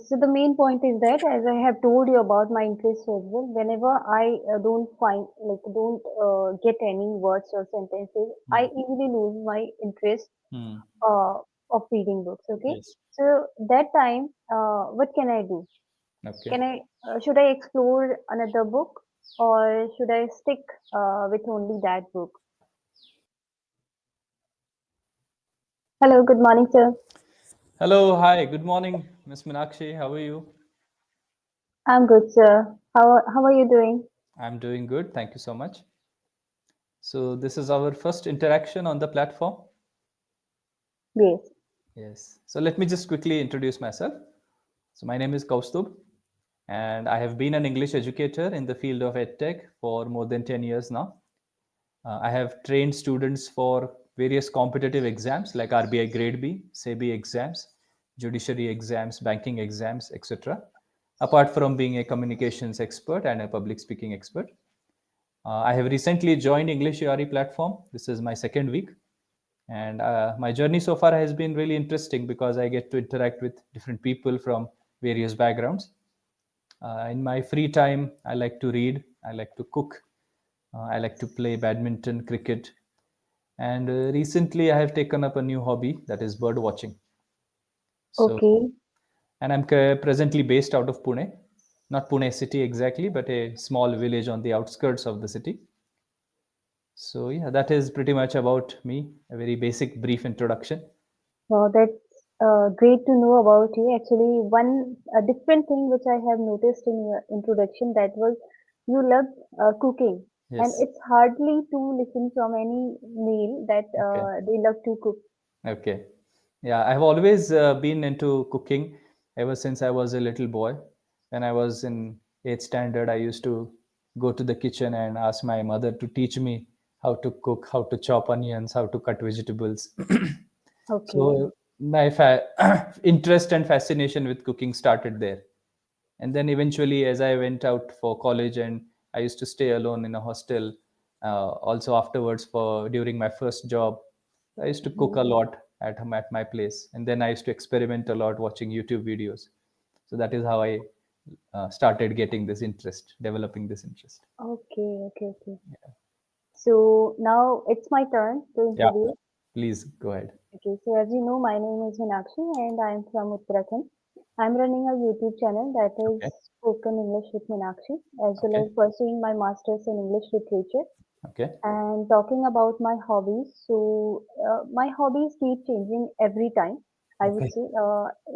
So the main point is that, as I have told you about my interest as well, whenever I don't find, like, don't get any words or sentences, I Hmm. easily lose my interest Hmm. uh, of reading books. Okay, Yes. so that time, what can I do? Okay. Can I should I explore another book, or should I stick with only that book? Hello, good morning, sir. Hello. Hi. Good morning, Miss Minakshi. How are you? I'm good, sir. How are you doing? I'm doing good. Thank you so much. So this is our first interaction on the platform. Yes. Yes. So let me just quickly introduce myself. So my name is Kausub, and I have been an English educator in the field of EdTech for more than 10 years now. I have trained students for various competitive exams like RBI Grade B, SEBI exams, judiciary exams, banking exams, etc. Apart from being a communications expert and a public speaking expert, I have recently joined English Yaari platform. This is my second week, and my journey so far has been really interesting because I get to interact with different people from various backgrounds. In my free time, I like to read, I like to cook, I like to play badminton, cricket, and recently I have taken up a new hobby, that is bird watching. So, Okay. and I'm presently based out of Pune, not Pune city exactly, but a small village on the outskirts of the city. So yeah, that is pretty much about me, a very basic brief introduction. That's great to know about you. Actually, one different thing which I have noticed in your introduction, that was you love cooking, and Yes. it's hardly to listen from any male that Okay. they love to cook. Okay. Yeah, I've always been into cooking ever since I was a little boy. When I was in eighth standard, I used to go to the kitchen and ask my mother to teach me how to cook, how to chop onions, how to cut vegetables. Okay. So my interest and fascination with cooking started there. And then eventually, as I went out for college and I used to stay alone in a hostel, also afterwards for during my first job, I used to cook Mhm. a lot at my place, and then I used to experiment a lot watching YouTube videos. So that is how I started getting this interest, developing this interest. Okay, okay, okay. So now it's my turn to Yeah, introduce. please go ahead. Okay, so as you know, my name is Minakshi and I am from Uttarakhand. I'm running a YouTube channel that is Okay, Spoken English with Minakshi, as well okay, as pursuing my master's in English literature okay, and talking about my hobbies. So, my hobbies keep changing every time, I would okay, say.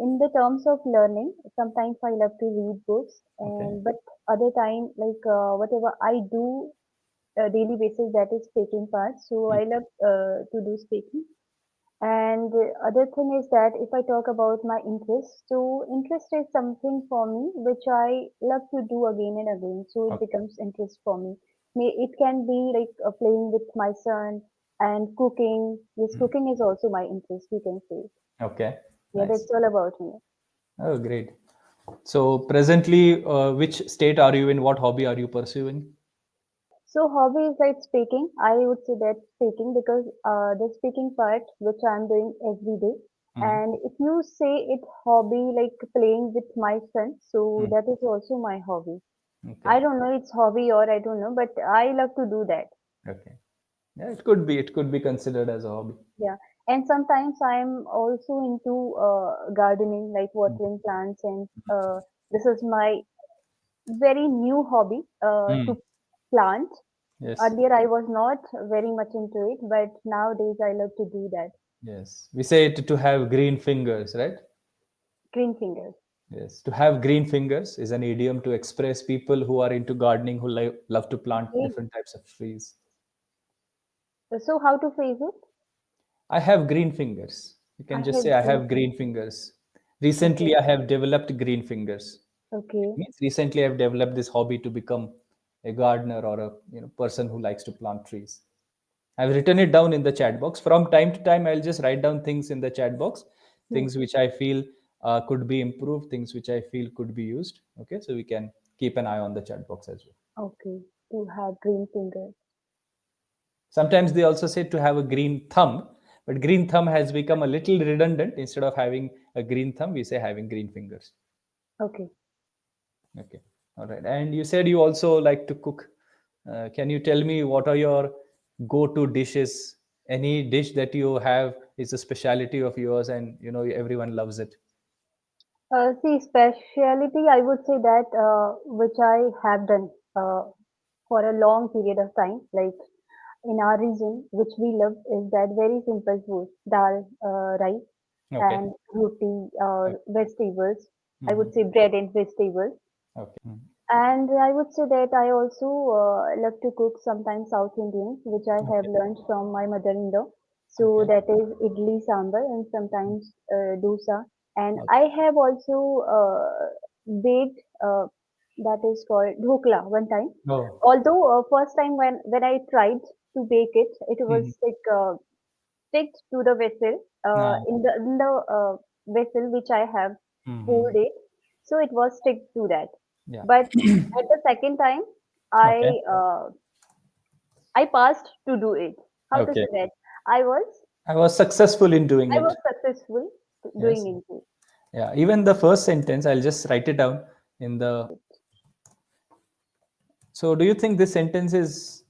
In the terms of learning, sometimes I love to read books, okay, and but other time, like whatever I do daily basis, that is speaking part. So mm, I love to do speaking. And the other thing is that if I talk about my interest, so interest is something for me which I love to do again and again. So it okay, becomes interest for me. It can be like playing with my son and cooking. Yes, mm, cooking is also my interest, you can say. okay, Yeah, nice. that's all about me. Oh, great. So presently, which state are you in? What hobby are you pursuing? So hobby is like speaking. I would say that speaking because the speaking part which I'm doing every day. Mhm. And if you say it hobby like playing with my son, so Mm. that is also my hobby. Okay. I don't know it's hobby or I don't know, but I love to do that. Okay. Yeah, it could be. It could be considered as a hobby. Yeah. And sometimes I'm also into gardening, like watering plants, and this is my very new hobby Mm. to plant. Yes. Earlier, I was not very much into it, but nowadays I love to do that. Yes. We say it to have green fingers, right? Green fingers. Yes. To have green fingers is an idiom to express people who are into gardening, who love to plant Okay. different types of trees. So, how to phrase it? I have green fingers. You I can just say have I green have fingers. green fingers. Okay. Recently, I have developed green fingers. Okay. Means recently I've developed this hobby to become a gardener or a person who likes to plant trees. I've written it down in the chat box. From time to time, I'll just write down things in the chat box, Hmm. things which I feel could be improved, things which I feel could be used. Okay, so we can keep an eye on the chat box as well. Okay. To have green fingers. Sometimes they also say to have a green thumb, but green thumb has become a little redundant. Instead of having a green thumb, we say having green fingers. Okay. Okay. All right. And you said you also like to cook. Can you tell me what are your go-to dishes? Any dish that you have is a specialty of yours, and everyone loves it. See, speciality, I would say that which I have done for a long period of time, like in our region, which we love, is that very simple food, dal, rice, Okay. and roti Okay. or vegetables. I would say Mhm. bread and vegetables. Okay. Mhm. And I would say that I also love to cook sometimes South Indian, which I have Okay. learned from my mother-in-law. So Okay. that is idli sambar and sometimes dosa. And Okay. I have also baked that is called dhokla one time. Oh. Although first time when I tried to bake it, it Mhm. was like sticked to the vessel Ah. in the vessel which I have poured Mhm. it, so it was stick to that. Yeah. But at the second time, Okay. I passed to do it. How to Okay. say that? I was I was successful in doing I was it. successful Yes. doing it. Yeah. Even the first sentence, I'll just write it down in the. So, do you think this sentence is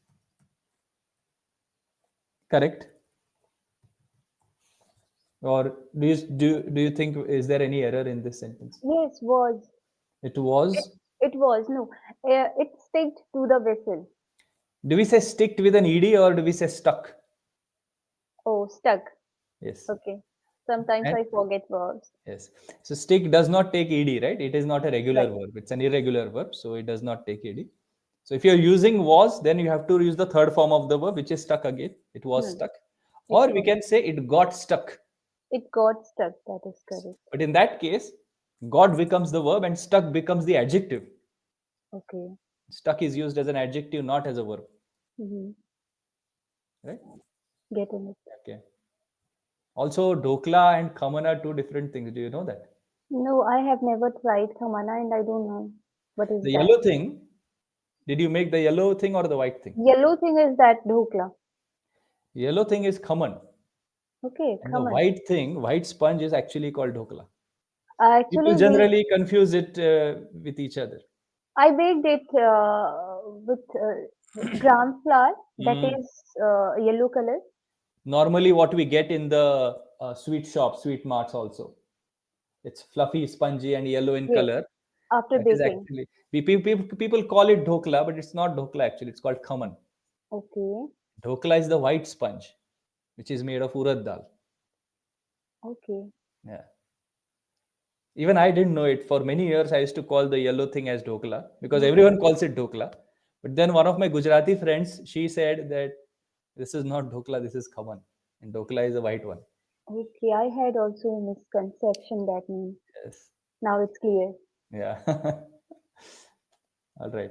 correct, or do you think is there any error in this sentence? Yes, was It it? was. It was no. It sticked to the vessel. Do we say sticked with an ed or do we say stuck? Oh, stuck. Yes. Okay. Sometimes And I forget verbs. yes. So stick does not take ed, right? It is not a regular Right. verb. It's an irregular verb, so it does not take ed. So if you're using was, then you have to use the third form of the verb, which is stuck again. It was Hmm. stuck. It Or we was. can say it got stuck. It got stuck. That is correct. But in that case, got becomes the verb and stuck becomes the adjective. Okay. Stuck is used as an adjective, not as a verb. Mm-hmm. Right? Getting it. Okay. Also, dokla and khaman are two different things. Do you know that? No, I have never tried khamana and I don't know what is The that. yellow thing, did you make the yellow thing or the white thing? Yellow thing is that dhokla. Yellow thing is khaman. Okay, And the khaman. white thing, white sponge is actually called dhokla. People Actually, generally confuse it with each other. I baked it with gram flour that Mm. is yellow color. Normally, what we get in the sweet shop, sweet marts also, it's fluffy, spongy, and yellow in Yes, color. after That is baking. actually people call it dhokla, but it's not dhokla actually. It's called khaman. Okay, Dhokla is the white sponge, which is made of urad dal. okay. Yeah. Even I didn't know it. For many years, I used to call the yellow thing as dhokla because everyone calls it dhokla. But then one of my Gujarati friends, she said that this is not dhokla, this is khaman, and dhokla is a white one. Okay, I had also a misconception that means Yes. now it's clear. Yeah. All right.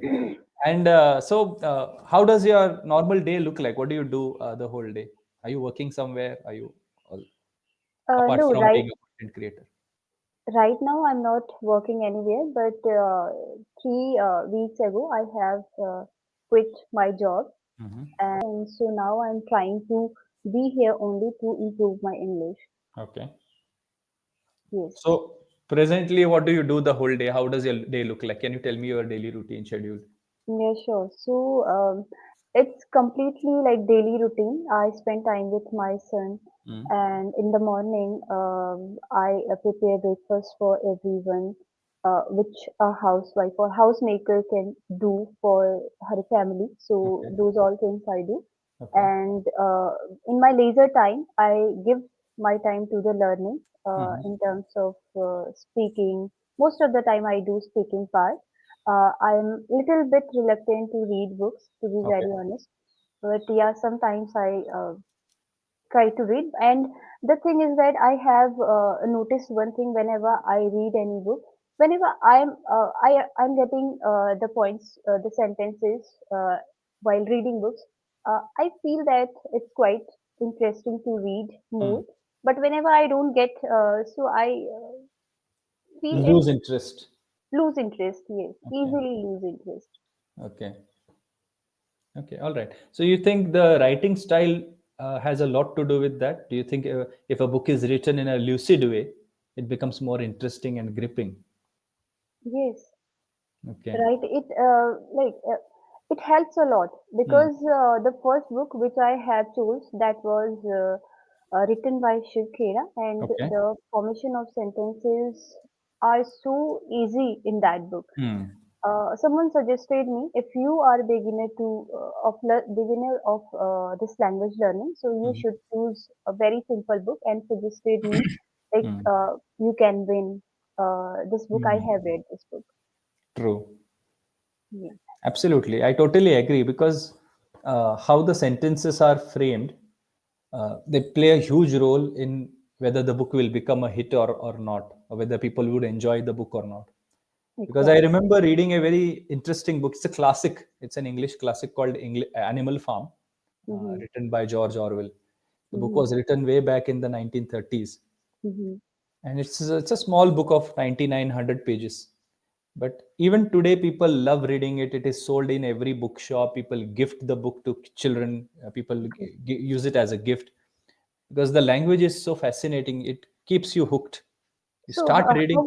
And how does your normal day look like? What do you do the whole day? Are you working somewhere? Are you all- apart No, from right. being a content creator? Right now, I'm not working anywhere, but 3 weeks ago, I have quit my job, Hmm. and so now I'm trying to be here only to improve my English. Okay. Yes. So presently, what do you do the whole day? How does your day look like? Can you tell me your daily routine schedule? Yeah, sure. So it's completely like daily routine. I spend time with my son, Mm. and in the morning, I prepare breakfast for everyone, which a housewife or housemaker can do for her family. So Okay. those all things I do. Okay. And in my leisure time, I give my time to the learning Hmm. in terms of speaking. Most of the time, I do speaking part. I'm little bit reluctant to read books, to be Okay. very honest. But yeah, sometimes I try to read. And the thing is that I have noticed one thing whenever I read any book, whenever I'm getting the points, the sentences while reading books, I feel that it's quite interesting to read Hmm. more. But whenever I don't get, so I feel it Lose interest. lose interest. Yes, Okay. easily lose interest. Okay. Okay. All right. So you think the writing style has a lot to do with that? Do you think if a book is written in a lucid way, it becomes more interesting and gripping? Yes. Okay. Right. It helps a lot Hmm. because the first book which I have chose, that was written by Shiv Khera, and Okay. the formation of sentences are so easy in that book. Hmm. Someone suggested me, if you are beginner of this language learning, so you Hmm. should choose a very simple book, and suggested me like Hmm. you can win this book. I Hmm. have read this book. True. Yeah. Absolutely. I totally agree because how the sentences are framed, they play a huge role in whether the book will become a hit or not, or whether people would enjoy the book or not. Because I Exactly. remember reading a very interesting book. It's a classic. It's an English classic called Animal Farm, Mm-hmm. written by George Orwell. The book Mm-hmm. was written way back in the 1930s, Mm-hmm. and it's a small book of 9900 pages. But even today people love reading it. It is sold in every bookshop. People gift the book to children. People use it as a gift because the language is so fascinating. It keeps you hooked. You So, start reading.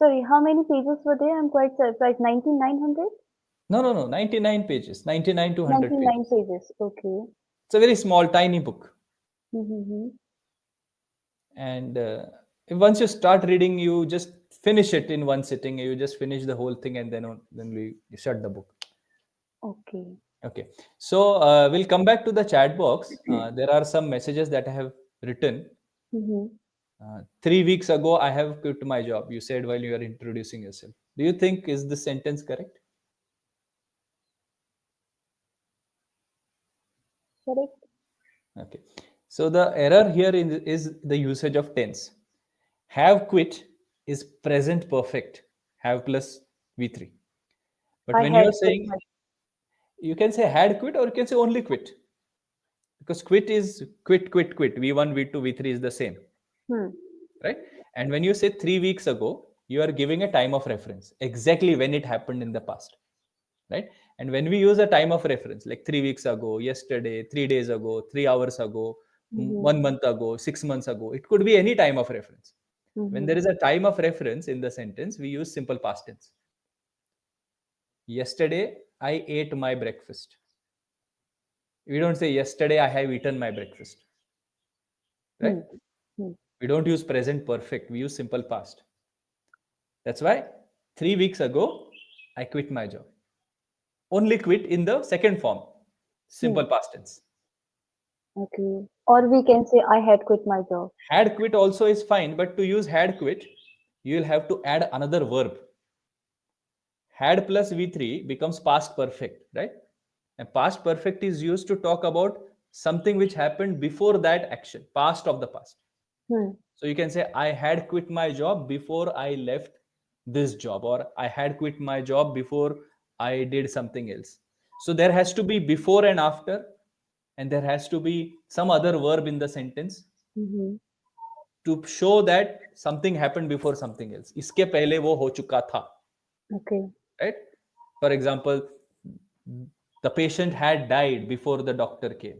sorry, how many pages were there? I'm quite surprised. 19,900? No, 99 pages, 99 to 100 99 pages. pages. Okay. It's a very small tiny book. Mm-hmm. And once you start reading, you just finish it in one sitting. You just finish the whole thing, and then we shut the book. Okay. Okay, so we'll come back to the chat box. There are some messages that I have written. Mm-hmm. 3 weeks ago, I have quit my job. You said while you are introducing yourself. Do you think is this sentence correct? Correct. Okay, so the error here is the usage of tense. Have quit is present perfect. Have plus V3. But I when you had are quit saying, my. you can say had quit or you can say only quit, because quit is quit. V1, V2, V3 is the same, Hmm. right? And when you say 3 weeks ago, you are giving a time of reference, exactly when it happened in the past, right? And when we use a time of reference like 3 weeks ago, yesterday, 3 days ago, 3 hours ago, Mm-hmm. 1 month ago, 6 months ago, it could be any time of reference. When Mm-hmm. there is a time of reference in the sentence, we use simple past tense. Yesterday, I ate my breakfast. We don't say yesterday I have eaten my breakfast, right? Hmm. Hmm. We don't use present perfect. We use simple past. That's why 3 weeks ago I quit my job. Only quit in the second form, Hmm. simple past tense. Okay. Or we can say I had quit my job. Had quit also is fine, but to use had quit, you will have to add another verb. Had plus V3 becomes past perfect, right? And past perfect is used to talk about something which happened before that action, past of the past. Hmm. So you can say, I had quit my job before I left this job, or I had quit my job before I did something else. So there has to be before and after, and there has to be some other verb in the sentence Mm-hmm. to show that something happened before something else. इसके पहले वो हो चुका था, Okay. right? For example, the patient had died before the doctor came.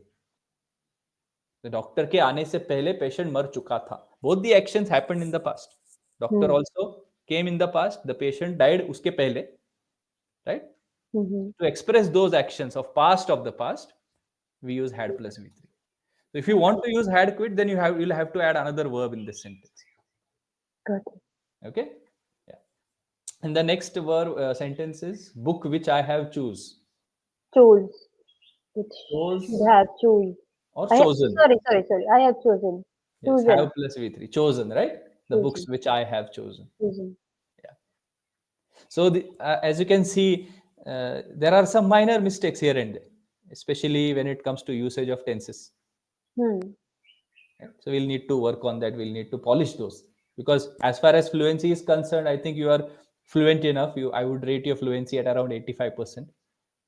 The doctor के आने से पहले patient मर चुका था. Both the actions happened in the past. Doctor Hmm. also came in the past. The patient died उसके पहले, right? Mm-hmm. To express those actions of the past, we use had plus V3. So if you want Okay. to use had quit, then you'll have to add another verb in this sentence. Got it. Okay? Yeah. And the next verb sentence is book which I have choose. Chose. It should Chose have chose. or I chosen. sorry. I have chosen. Yes, Chosen. have plus V3. Chosen, right? The books Chosen. which I have chosen. Chosen. Yeah. So as you can see, there are some minor mistakes here and there, especially when it comes to usage of tenses. Hmm. Right? So we'll need to work on that. We'll need to polish those, because as far as fluency is concerned, I think you are fluent enough. I would rate your fluency at around 85%.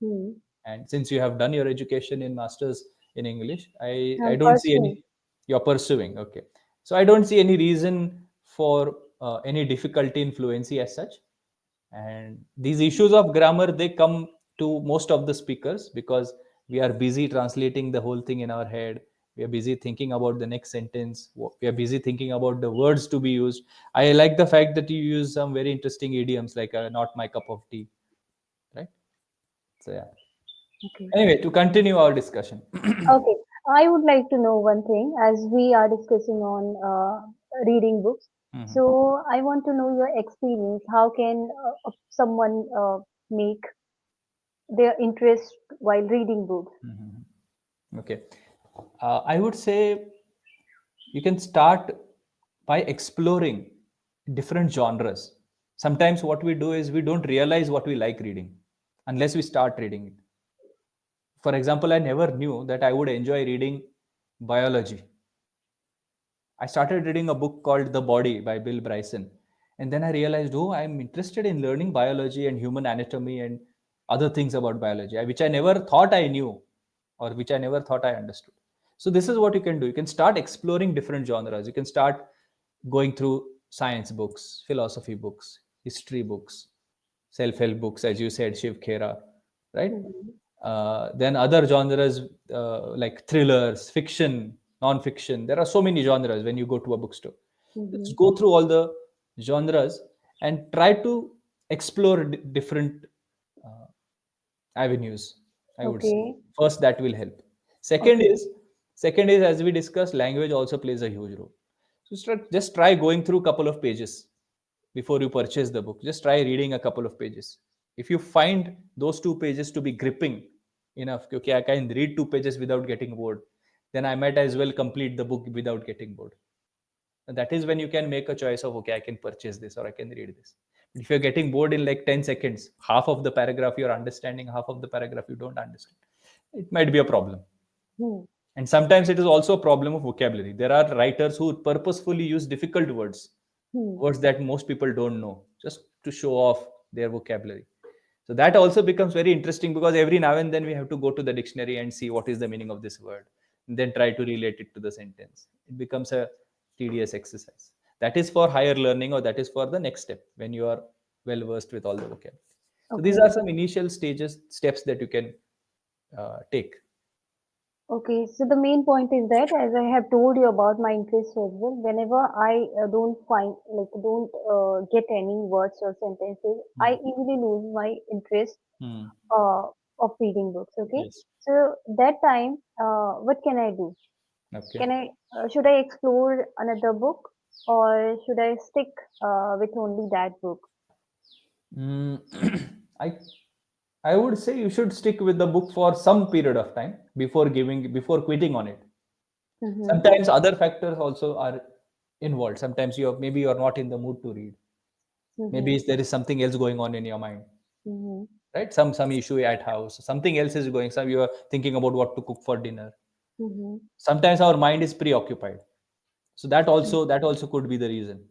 Hmm. And since you have done your education in masters in English, I I'm don't see any. pursuing. You're pursuing, okay? So I don't see any reason for any difficulty in fluency as such. And these issues of grammar, they come to most of the speakers because we are busy translating the whole thing in our head. We are busy thinking about the next sentence. We are busy thinking about the words to be used. I like the fact that you use some very interesting idioms like "not my cup of tea," right? So yeah. Okay. Anyway, to continue our discussion. Okay. I would like to know one thing as we are discussing on reading books. Mhm, So I want to know your experience. How can someone make their interest while reading books? mhm. Okay. I would say you can start by exploring different genres. Sometimes what we do is we don't realize what we like reading unless we start reading it. For example, I never knew that I would enjoy reading biology. I started reading a book called The Body by Bill Bryson. And then I realized, oh, I'm interested in learning biology and human anatomy and other things about biology, which I never thought I knew or which I never thought I understood. So, this is what you can do. You can start exploring different genres. You can start going through science books, philosophy books, history books, self-help books, as you said, Shiv Khera, right? Mm-hmm. Then other genres like thrillers, fiction, non-fiction. There are so many genres when you go to a bookstore. Mm-hmm. Let's go through all the genres and try to explore different uh, avenues. I would say Okay. first that will help. Second Okay. is second is as we discussed, language also plays a huge role. So just try going through a couple of pages before you purchase the book. Just try reading a couple of pages. If you find those 2 pages to be gripping enough, okay, I can read 2 pages without getting bored, then I might as well complete the book without getting bored. And that is when you can make a choice of, okay, I can purchase this or I can read this. But if you're getting bored in like 10 seconds, half of the paragraph you're understanding, half of the paragraph you don't understand, it might be a problem. Hmm. And sometimes it is also a problem of vocabulary. There are writers who purposefully use difficult words, Hmm. words that most people don't know, just to show off their vocabulary. So that also becomes very interesting because every now and then we have to go to the dictionary and see what is the meaning of this word, and then try to relate it to the sentence. It becomes a tedious exercise. That is for higher learning, or that is for the next step when you are well versed with all the vocabulary. So these are Okay. some initial steps that you can take. Okay, so the main point is that, as I have told you about my interest as well, whenever I don't find, like, don't get any words or sentences, I Hmm. easily lose my interest Hmm. uh, of reading books. Okay, Yes. so that time, what can I do? Okay. Can I, should I explore another book, or should I stick with only that book? Mm, I I would say you should stick with the book for some period of time before quitting on it. Mm-hmm. Sometimes other factors also are involved. Sometimes maybe you're not in the mood to read. Mm-hmm. Maybe there is something else going on in your mind, Mm-hmm. right? Some issue at house. Something else is going. Some you are thinking about what to cook for dinner. Mm-hmm. Sometimes our mind is preoccupied, so that also could be the reason.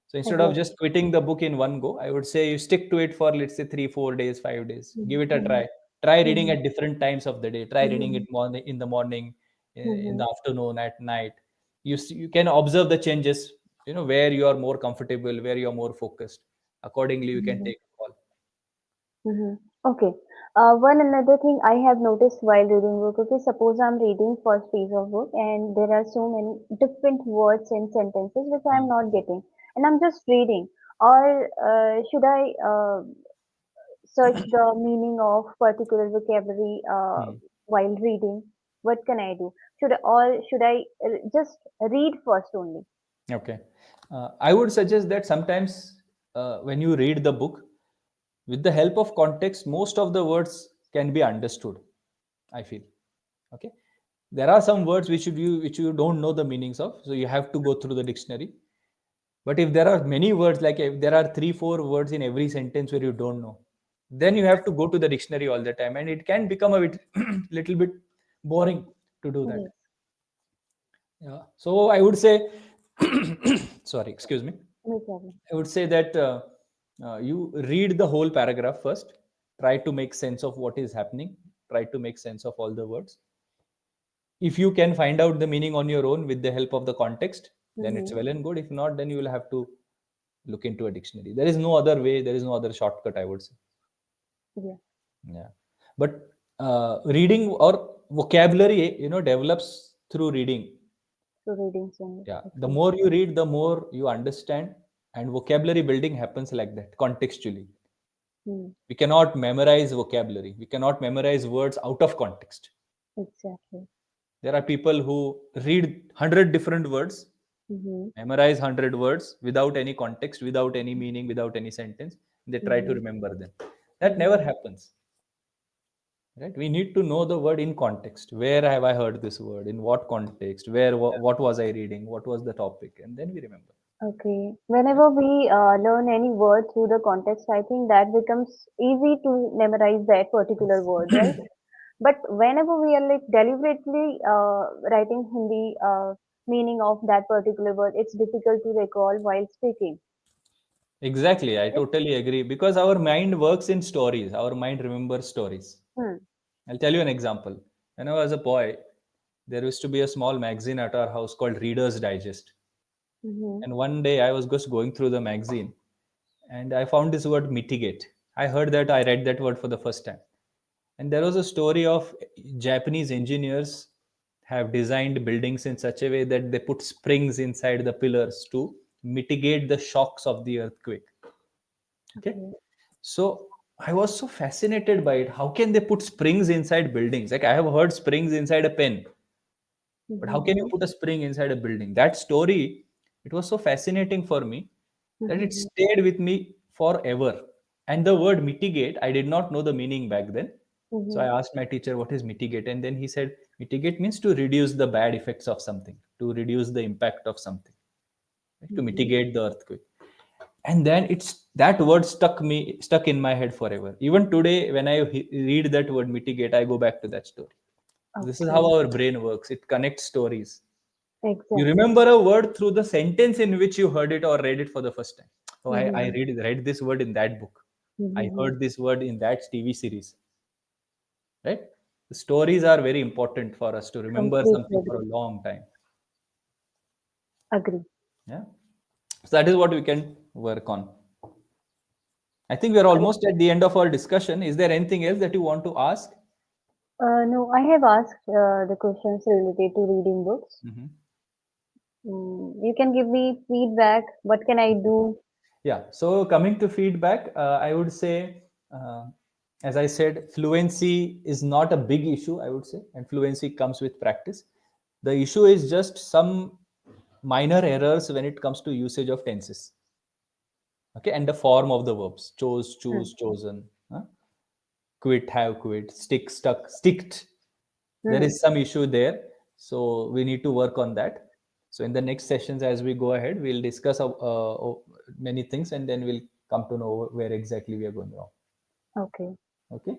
So instead of just Exactly. quitting the book in one go, I would say you stick to it for, let's say, 3 4 days, 5 days. Give it a Mm-hmm. try reading Mm-hmm. at different times of the day. Try reading Mm-hmm. it morning, in the morning, in Mm-hmm. the afternoon, at night. You can observe the changes, where you are more comfortable, where you are more focused. Accordingly you can Mm-hmm. take a call. Mm-hmm. Okay. One another thing I have noticed while reading book. Okay, suppose I'm reading first page of book and there are so many different words and sentences which I'm Hmm. not getting, and I'm just reading. Or should I search the meaning of particular vocabulary Hmm. while reading? What can I do? Should I just read first only? Okay. I would suggest that sometimes when you read the book, with the help of context, most of the words can be understood, I feel. Okay. There are some words which you don't know the meanings of, so you have to go through the dictionary. But if there are many words, like if there are 3 4 words in every sentence where you don't know, then you have to go to the dictionary all the time, and it can become a bit little bit boring to do that. Yes, Yeah. So I would say, sorry, excuse me. no problem. I would say that you read the whole paragraph first, try to make sense of what is happening, try to make sense of all the words. If you can find out the meaning on your own with the help of the context, then it's Mm-hmm. well and good. If not, then you will have to look into a dictionary. There is no other way, there is no other shortcut, I would say. Yeah. Yeah. But reading or vocabulary, develops through reading. So readings only. Yeah, the Okay. more you read, the more you understand, and vocabulary building happens like that, contextually. Hmm. We cannot memorize vocabulary. We cannot memorize words out of context. Exactly. There are people who read 100 different words, Mm-hmm. memorize 100 words without any context, without any meaning, without any sentence. They try to Mm-hmm. remember them. That never Mm-hmm. happens. Right? We need to know the word in context. Where have I heard this word? In what context? Where? What was I reading? What was the topic? And then we remember. Okay. Yeah. Whenever we learn any word through the context, I think that becomes easy to memorize that particular word, right? But whenever we are like deliberately writing Hindi meaning of that particular word, it's difficult to recall while speaking. Exactly. I Right? totally agree because our mind works in stories. Our mind remembers stories. Hmm. I'll tell you an example. When I was a boy, there used to be a small magazine at our house called Reader's Digest. Mm-hmm. And one day I was just going through the magazine and I found this word mitigate. I heard that, I read that word for the first time. And there was a story of Japanese engineers have designed buildings in such a way that they put springs inside the pillars to mitigate the shocks of the earthquake. Okay. Okay. So I was so fascinated by it. How can they put springs inside buildings? Like I have heard springs inside a pen, but how can you Mm-hmm. put a spring inside a building? That story, it was so fascinating for me that it Mm-hmm. stayed with me forever. And the word mitigate, I did not know the meaning back then. So Mm-hmm. I asked my teacher, what is mitigate? And then he said, mitigate means to reduce the bad effects of something, to reduce the impact of something, right? To Mm-hmm. mitigate the earthquake. And then it's that word stuck in my head forever. Even today, when I read that word mitigate, I go back to that story. This is how Okay. our brain works. It connects stories. You Exactly. remember a word through the sentence in which you heard it or read it for the first time. Oh, I Mm-hmm. read this word in that book. I Mm-hmm. heard this word in that TV series. Right? The stories are very important for us to remember Completely something for agree. a long time. Agree. Yeah. So that is what we can work on. I think we are Correct. almost at the end of our discussion. Is there anything else that you want to ask? No, I have asked the questions related to reading books. Mhm. You can give me feedback. What can I do? Yeah. So coming to feedback, I would say, uh, as I said, fluency is not a big issue, I would say, and fluency comes with practice. The issue is just some minor errors when it comes to usage of tenses. Okay, and the form of the verbs: chose, Hmm. choose, chosen, quit, have quit, stick, stuck, sticked. There Hmm. is some issue there, so we need to work on that. So in the next sessions, as we go ahead, we'll discuss many things, and then we'll come to know where exactly we are going wrong. Okay. Okay.